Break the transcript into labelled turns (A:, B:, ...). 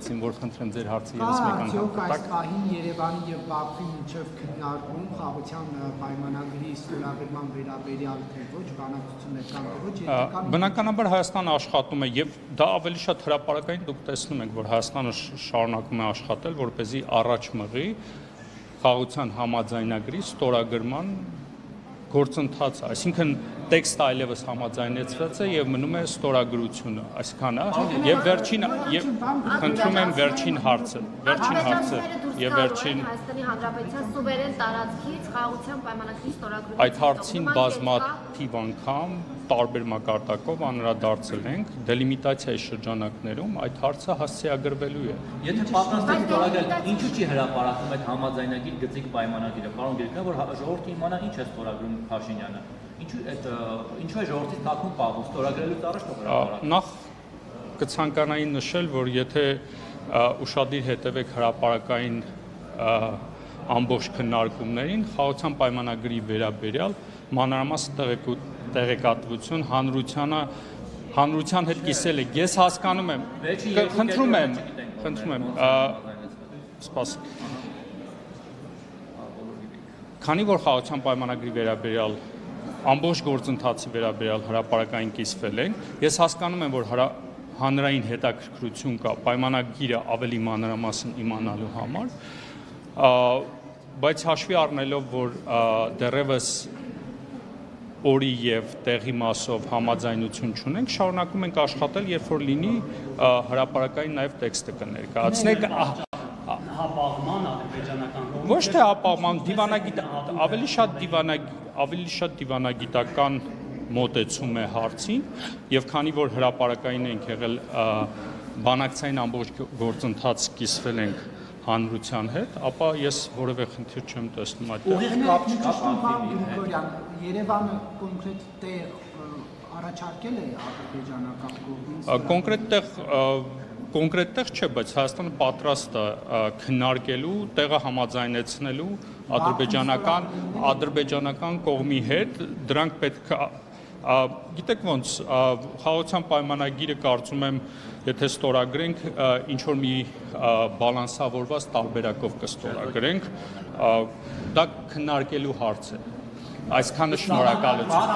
A: ասացին, որ խնդրեմ ձեր հարցը ևս մեկ անգամ
B: տակ։ Այս պահին Երևանի եւ Բաքվի միջև քննարկում խաղաղության պայմանագրի ստորագրման վերաբերյալ թե ոչ բանակցություններ կան թե ոչ։
A: Բնականաբար Հայաստանը աշխատում է եւ դա ավելի շատ հրապարակային դուք տեսնում եք, որ Հայաստանը շարունակում է աշխատել, որպեսզի առաջ մղի խաղաղության համաձայնագրի ստորագրման գործընթացը, այսինքն տեքստը այլևս համաձայնեցված է եւ մնում է ստորագրությունը, այսքանը եւ վերջին եւ խնդրում եմ վերջին հարցը եւ վերջին
C: Հայաստանի Հանրապետության սուվերեն տարածքից խաղաղության պայմանագրի ստորագրումը
A: այդ հարցին բազմաթիվ անգամ տարբեր մակարդակով անդրադարձել ենք դելիմիտացիայի շրջանակներում այդ հարցը հասցեագրվելու է։
D: Եթե պատրաստ եք ստորագրել, ինչու՞ չի հրապարակում այդ համաձայնագիր գծիկ պայմանագիրը, պարոն Գերկյան, որ ժողովուրդը իմանա ինչ է ստորագրում Փաշինյանը։ Ինչու է ժողովրդի թաքուն պահում ստորագրելուց առաջ հրապարակում։
A: Նախ կցանկանայի նշել, որ եթե ուշադիր հետևեք հրապարակային ամբողջ քննարկումներին, խաղաղության պայմանագրի վերաբերյալ մանրամասն տեղեկատվություն հանրության հետ կիսել եք։ Ես հասկանում եմ, խնդրում եմ, սպասեք։ Քանի որ խաղաղության պայմանագրի վերաբերյալ ամբողջ գործընթացի վերաբերյալ հրապարակային կիսվել են, ես հասկանում եմ, որ հանրային հետաքրքրություն կա պայմանագիրը ավելի մանրամասն իմանալու համար, բայց հաշվի առնելով, որ դեռևս օրի եւ տեղի մասով համաձայնություն չունենք, շարունակում ենք աշխատել, երբ որ լինի հրապարակային նաեւ տեքստը կներկայացնենք
E: հապաղման ադրբեջանական
A: ոչ թե հապաղման ավելի շատ դիվանագիտական մոտեցում է հարցին եւ քանի որ հրապարակային ենք եղել բանակցային ամբողջ գործընթաց կիսվել ենք հանրության հետ, ապա ես որևէ խնդիր չեմ տեսնում այդտեղ։
B: Ուղիղ կապ չկա Երևանը կոնկրետ տեղ առաջարկել է ադրբեջանական կողմից։
A: Կոնկրետ տեղ չէ, բայց Հայաստանը պատրաստ է քննարկելու, տեղը համաձայնեցնելու ադրբեջանական կողմի հետ, դրանք պետք է գիտեք ոնց խաղաղության պայմանագիրը կարծում եմ եթե ստորագրենք ինչ որ մի բալանսավորված տարբերակով կստորագրենք դա քննարկելու հարց է այսքանը շնորհակալություն